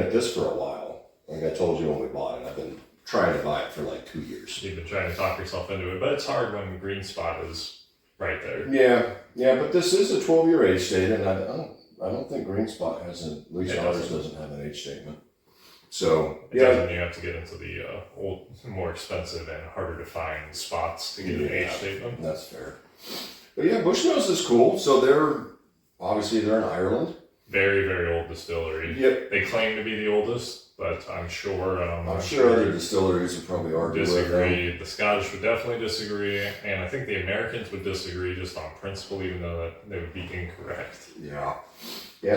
at this for a while. Like I told you when we bought it, I've been trying to buy it for like 2 years. You've been trying to talk yourself into it, but it's hard when Green Spot is right there. Yeah, but this is a 12-year age statement, and I don't think Green Spot has at least ours doesn't have an age statement. So it doesn't. You have to get into the old, more expensive and harder to find spots to get an age statement. That's fair. But yeah, Bushmills is cool. So they're in Ireland. Very, very old distillery. Yep. They claim to be the oldest, but I'm sure other distilleries would probably argue disagree. with them. The Scottish would definitely disagree, and I think the Americans would disagree just on principle, even though that they would be incorrect. Yeah.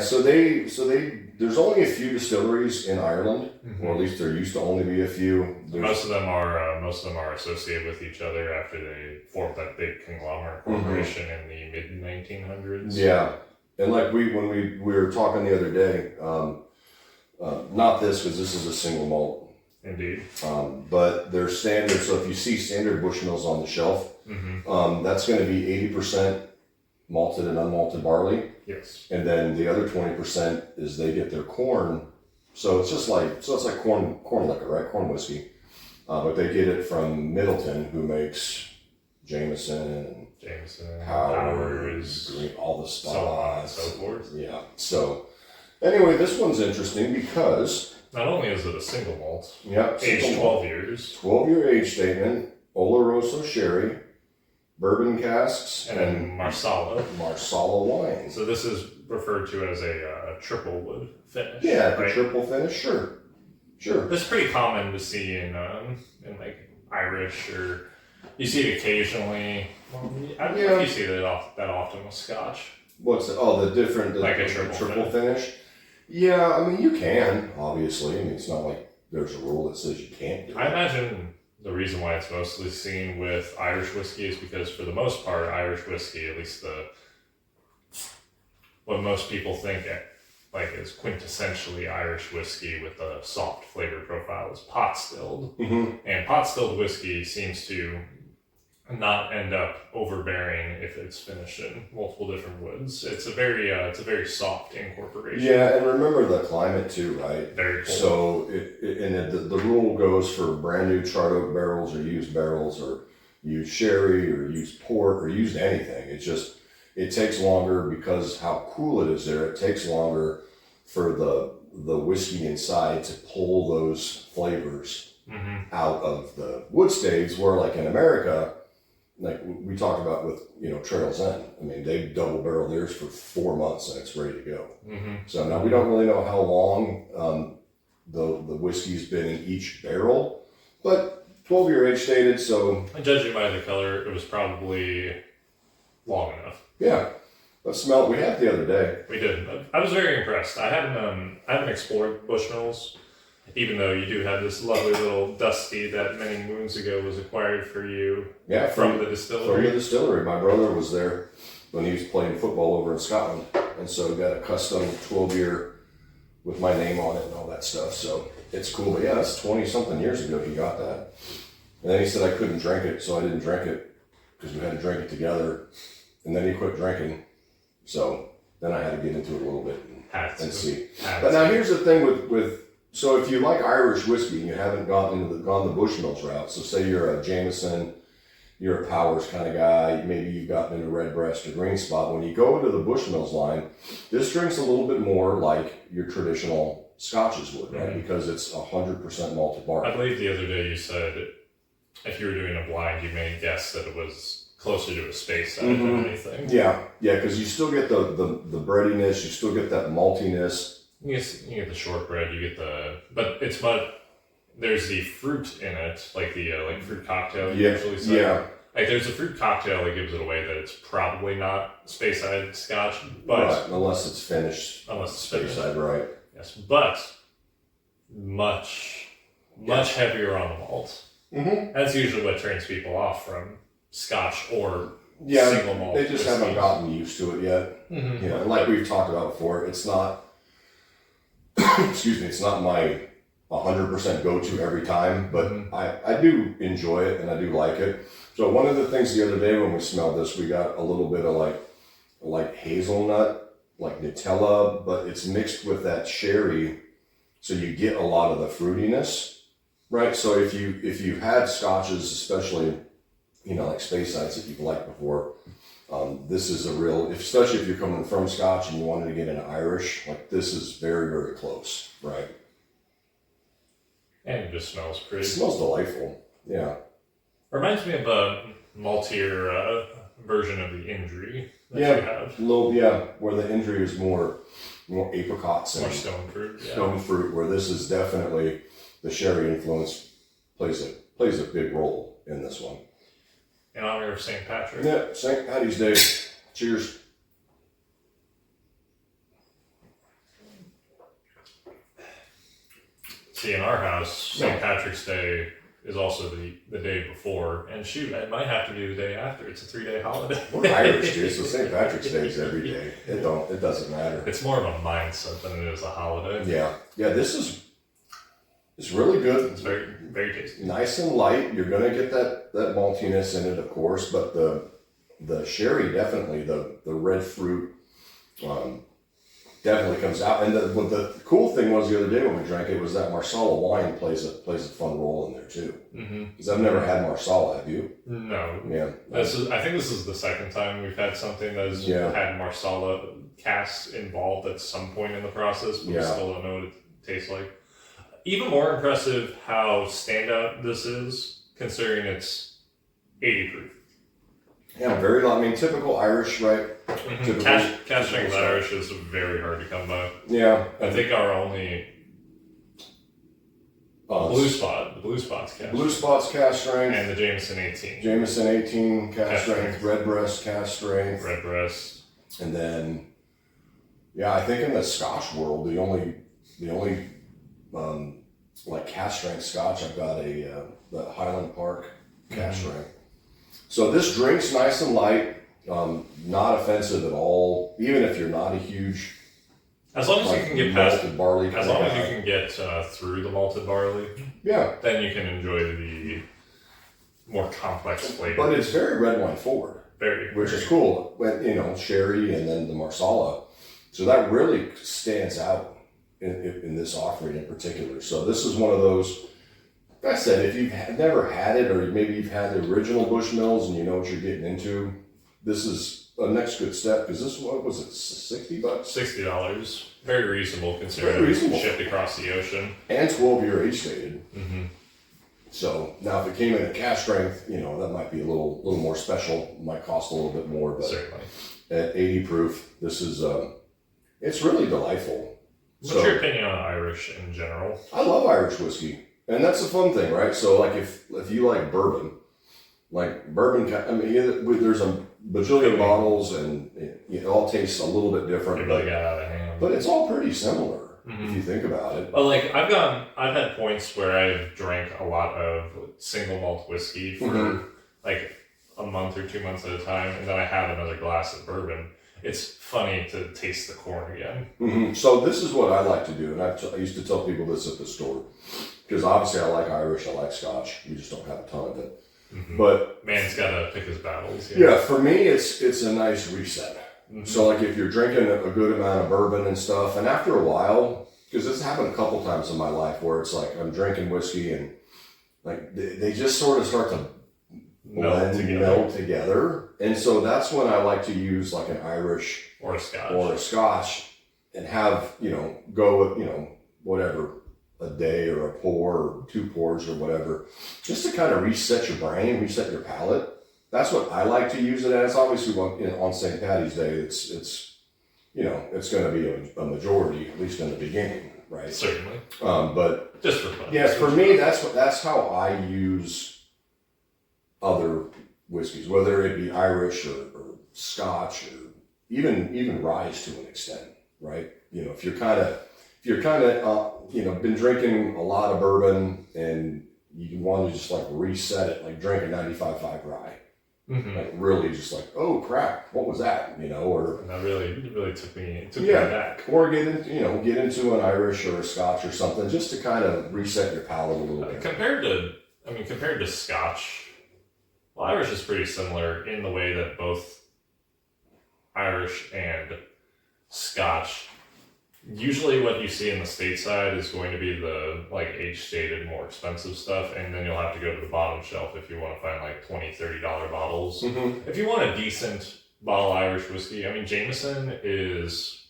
So there's only a few distilleries in Ireland, or at least there used to only be a few. Most of them are associated with each other after they formed that big conglomerate corporation in the mid 1900s. Yeah. And like when we were talking the other day, not this because this is a single malt. Indeed. But they're standard. So if you see standard Bushmills on the shelf, that's going to be 80% malted and unmalted barley. Yes. And then the other 20% is they get their corn. So it's like corn liquor, right? Corn whiskey. But they get it from Middleton, who makes Jameson, Powers, Green, all the spots, so on and so forth. Yeah. So anyway, this one's interesting because not only is it a single malt, aged 12 years, 12-year age statement, Oloroso sherry, bourbon casks, and Marsala wine. So this is referred to as a triple wood finish. Yeah, right? The triple finish, sure. That's pretty common to see in like Irish, or you see it occasionally. Well, I don't know if you see that often with Scotch. What's it? Oh, the triple finish. Yeah, I mean you can obviously. I mean it's not like there's a rule that says you can't do it. I imagine the reason why it's mostly seen with Irish whiskey is because for the most part, Irish whiskey, at least what most people think like is quintessentially Irish whiskey with a soft flavor profile is pot stilled. And pot stilled whiskey seems to not end up overbearing if it's finished in multiple different woods. It's a very soft incorporation. Yeah, and remember the climate too, right? Very cold. So the rule goes for brand new charred oak barrels or used barrels or used sherry or used port or used anything. It takes longer because how cool it is there. It takes longer for the whiskey inside to pull those flavors out of the wood staves. Where like in America, like we talked about with Trails End. I mean, they double barrel theirs for 4 months and it's ready to go. So now we don't really know how long the whiskey's been in each barrel, but 12-year age stated. So judging by the color, it was probably long enough. Yeah, let's smell it. We had it the other day. We did. I was very impressed. I haven't explored Bushmills, even though you do have this lovely little Dusty that many moons ago was acquired for you. Yeah, from the distillery. From the distillery. My brother was there when he was playing football over in Scotland, and so got a custom 12-year with my name on it and all that stuff. So it's cool. But yeah, that's 20-something years ago he got that. And then he said I couldn't drink it, so I didn't drink it because we had to drink it together. And then he quit drinking. So then I had to get into it a little bit and see. But now here's the thing with so if you like Irish whiskey and you haven't gone the Bushmills route, so say you're a Jameson, you're a Powers kind of guy, maybe you've gotten into Redbreast or Green Spot, when you go to the Bushmills line, this drink's a little bit more like your traditional Scotches would, right? Because it's 100% malted barley. I believe the other day you said if you were doing a blind, you may guess that it was closer to a space than anything. Yeah, because you still get the breadiness, you still get that maltiness. You get the shortbread, but there's the fruit in it, like the fruit cocktail you usually say. Yeah. Like there's a fruit cocktail that gives it away that it's probably not Speyside Scotch, but right, unless it's finished. Speyside, right? Yes, but much heavier on the malt. That's usually what turns people off from Scotch or single malt. They just haven't gotten used to it yet. And like we've talked about before, it's not. Excuse me, it's not my 100% go-to every time, but I do enjoy it and I do like it. So one of the things the other day when we smelled this, we got a little bit of like hazelnut, like Nutella, but it's mixed with that sherry so you get a lot of the fruitiness, right? So if you've had scotches, especially like Space Nights that you've liked before, this is a real, especially if you're coming from Scotch and you wanted to get into Irish, like this is very, very close, right? And it just smells It pretty. smells delightful. Yeah. Reminds me of a maltier version of the Indri that Yeah. you have. Where the Indri is more apricots and More stone fruit. Yeah. stone fruit, where this is definitely the sherry influence plays a big role in this one. In honor of St. Patrick. Yeah, St. Patty's Day. Cheers. See, in our house, St. Patrick's Day is also the day before, and shoot, it might have to be the day after. It's a 3-day holiday. We're Irish, dude, so St. Patrick's Day is every day. It doesn't matter. It's more of a mindset than it is a holiday. Yeah. It's really good. It's very, very tasty. Nice and light. You're gonna get that maltiness in it, of course, but the sherry definitely, the red fruit, definitely comes out. And the cool thing was the other day when we drank it was that Marsala wine plays a fun role in there too. Because I've never had Marsala. Have you? No. Yeah. I think this is the second time we've had something that has had Marsala casks involved at some point in the process, but we still don't know what it tastes like. Even more impressive how standout this is, considering it's 80 proof. Yeah, typical Irish, right? Typical, Cask strength Irish is very hard to come by. Yeah. I think our only Blue Spot's cask. Blue Spot's cast strength. And the Jameson 18. Jameson 18 cast strength. Redbreast cast strength. Redbreast. And then, I think in the Scotch world, the only like cast strength Scotch, I've got the Highland Park cast strength. So this drink's nice and light, not offensive at all. Even if you're not a huge, as long as you can get past malted barley, as long as you can get through the malted barley, then you can enjoy the more complex flavor. But it's very red wine forward, which is cool. When sherry and then the Marsala, so that really stands out in this offering in particular. So this is one of those. Like I said, if you've never had it, or maybe you've had the original Bushmills and you know what you're getting into, this is a next good step, because this one, was it $60? $60. Very reasonable considering it's shipped across the ocean. And 12-year age stated. So now if it came in at cask strength, that might be a little more special. It might cost a little bit more, but certainly at 80 proof, this is it's really delightful. What's your opinion on Irish in general? I love Irish whiskey. And that's the fun thing, right? So, like, if you like bourbon, there's a bajillion bottles, and it all tastes a little bit different. It really got out of hand. But it's all pretty similar, if you think about it. Well, like, I've had points where I've drank a lot of single malt whiskey for, like, a month or 2 months at a time, and then I have another glass of bourbon. It's funny to taste the corn again. So this is what I like to do, and I used to tell people this at the store. Because obviously I like Irish, I like Scotch. We just don't have a ton of it. But man's got to pick his battles. Yeah, for me, it's a nice reset. So like if you're drinking a good amount of bourbon and stuff, and after a while, because this happened a couple times in my life where it's like I'm drinking whiskey and like they just sort of start to meld together. And so that's when I like to use like an Irish or a Scotch and have, go with, whatever, a day or a pour or 2 pours or whatever, just to kind of reset your brain, reset your palate. That's what I like to use it as. Obviously, on St. Patty's Day, it's it's going to be a majority, at least in the beginning, right? Certainly. But just for fun. Yes, for me, that's how I use other whiskeys, whether it be Irish or Scotch or even rye to an extent, right? If you're kind of been drinking a lot of bourbon and you want to just like reset it, like drink a 95.5 rye. Like really just like, oh crap, what was that? Or and that really took me back. Or get into an Irish or a Scotch or something just to kind of reset your palate a little bit. Compared to Scotch, well, Irish is pretty similar in the way that both Irish and Scotch Usually what you see in the stateside is going to be the like age stated more expensive stuff, and then you'll have to go to the bottom shelf if you want to find like $20-$30 bottles. If you want a decent bottle of Irish whiskey, I mean Jameson is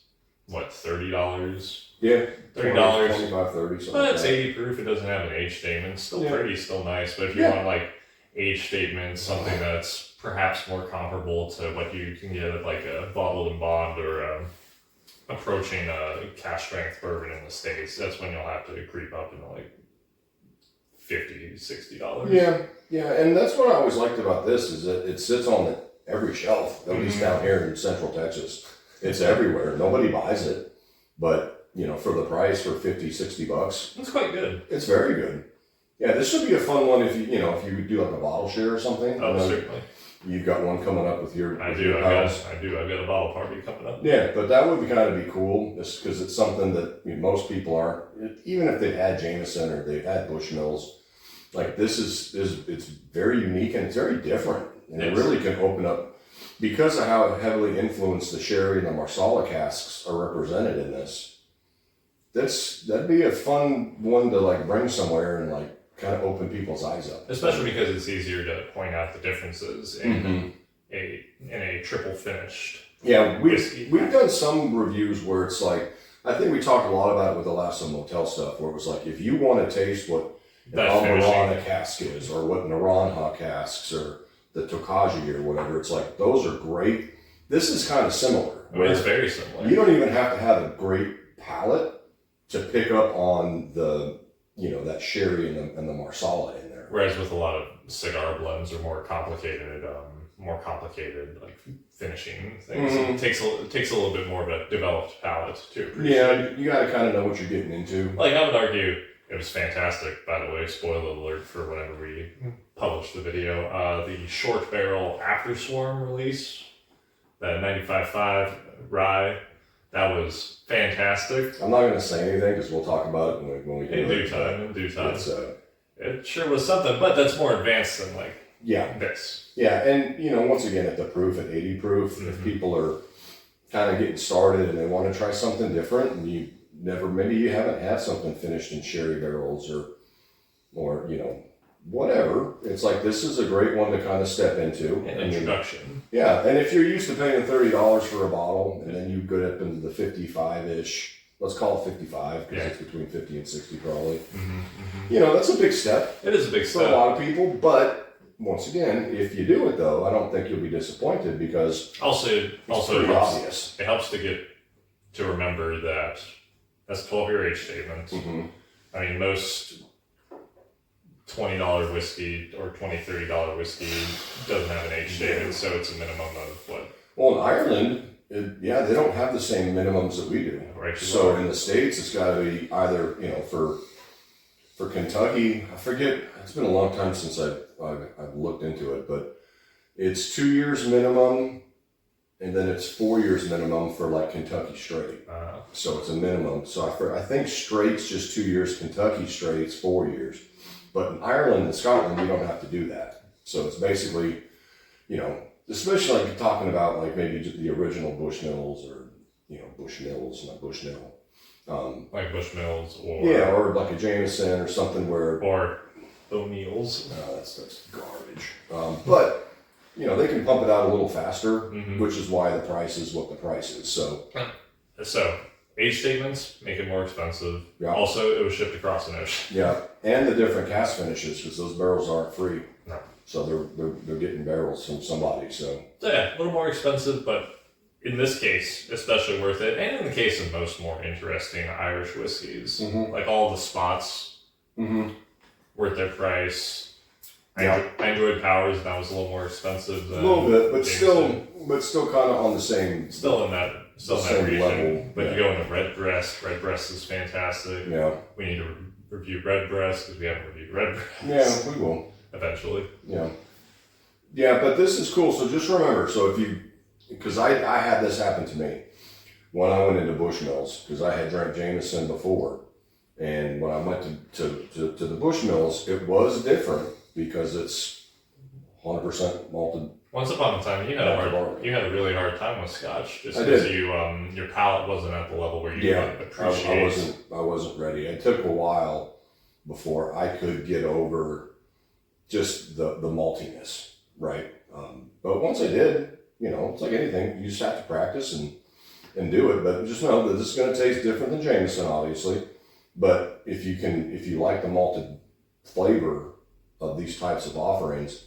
what, $30? Yeah, $30. 25, 30, something But like it's that. 80 proof, it doesn't have an age statement. Still Yeah. pretty, still nice. But if you Yeah. want like age statement, something that's perhaps more comparable to what you can get at like a bottled and bond or approaching a cash strength bourbon in the States, that's when you'll have to creep up into like $50-$60. Yeah, and that's what I always liked about this is that it sits on every shelf, at least down here in Central Texas. It's everywhere. Nobody buys it, but for the price for $50-$60, It's quite good. it's very good. Yeah, this should be a fun one if you do like a bottle share or something. Oh, certainly. You've got one coming up with your. I with do. your I've pals. got a bottle party coming up. Yeah, but that would kind of be cool, just because it's something that most people aren't. Even if they've had Jameson or they've had Bushmills, like this is it's very unique and it's very different, and it Yes. really can open up because of how heavily influenced the sherry and the Marsala casks are represented in this. That'd be a fun one to like bring somewhere and like kind of open people's eyes up. Especially because it's easier to point out the differences in a triple finished. Yeah, whiskey. we've done some reviews where it's like, I think we talked a lot about it with the last some motel stuff, where it was like, if you want to taste what an That finishing. Amarana cask is, or what Naranja casks, or the Tokaji or whatever, it's like, those are great. This is kind of similar. I mean, it's very similar. You don't even have to have a great palate to pick up on the, that sherry and the Marsala in there. Whereas with a lot of cigar blends or more complicated like finishing things, it takes a little bit more of a developed palate to appreciate. Yeah, you got to kind of know what you're getting into. Like I would argue, it was fantastic. By the way, spoiler alert for whenever we publish the video. The short barrel After Swarm release, that 95.5 rye, that was fantastic. I'm not going to say anything because we'll talk about it when we do In it. due time. It's, It sure was something, but that's more advanced than like yeah, this. yeah, and once again, at the proof, at 80 proof, if people are kind of getting started and they want to try something different, and maybe you haven't had something finished in sherry barrels or whatever, it's like this is a great one to kind of step into. An introduction. Yeah, and if you're used to paying $30 for a bottle, and then you go up into the 55-ish. Let's call it 55 because it's between 50 and 60 probably. That's a big step. It is a big For a step. lot of people, but once again, if you do it though, I don't think you'll be disappointed because Also, it's it pretty helps, obvious. it helps to remember that that's a 12-year age statement. I mean, most $20 whiskey or $20-$30 whiskey doesn't have an age statement, so it's a minimum of what? Well, in Ireland, they don't have the same minimums that we do. Right. So in the States, it's got to be either for Kentucky. I forget. It's been a long time since I've looked into it, but it's 2 years minimum, and then it's 4 years minimum for like Kentucky straight. So it's a minimum. So I think straight's just 2 years. Kentucky straight's 4 years. But in Ireland and Scotland, you don't have to do that. So it's basically, especially like talking about like maybe just the original Bushmills or, Bushmills, not Bushnell. Like Bushmills or like a Jameson or something where, or O'Neill's. no, that's garbage. But, they can pump it out a little faster, which is why the price is what the price is. So, Age statements make it more expensive. Yeah. Also, it was shipped across an ocean. yeah. And the different cast finishes because those barrels aren't free. No. So they're getting barrels from somebody. So Yeah, a little more expensive, but in this case, especially worth it. And in the case of most more interesting Irish whiskeys, like all the spots, worth their price. Yeah. I enjoyed Powers, and that was a little more expensive than a little bit, but Jameson. still kind of on the same. Still in that same region. level, But yeah. you go into Redbreast. Redbreast is fantastic. Yeah. We need to review Redbreast because we haven't reviewed Redbreast. Yeah, we will. Eventually. Yeah. Yeah, but this is cool. So just remember, because I had this happen to me when I went into Bushmills, because I had drank Jameson before. And when I went to the Bushmills, it was different because it's 100% malted Once upon a time, you had a really hard time with Scotch just because your palate wasn't at the level where you would appreciate. I wasn't ready. It took a while before I could get over just the maltiness, right? But once I did, it's like anything. You just have to practice and do it. But just know that this is going to taste different than Jameson, obviously. But if you like the malted flavor of these types of offerings,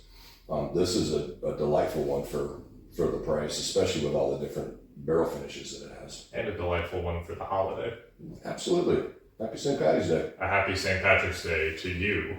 this is a delightful one for the price, especially with all the different barrel finishes that it has. And a delightful one for the holiday. Absolutely. Happy St. Patty's Day. A happy St. Patrick's Day to you.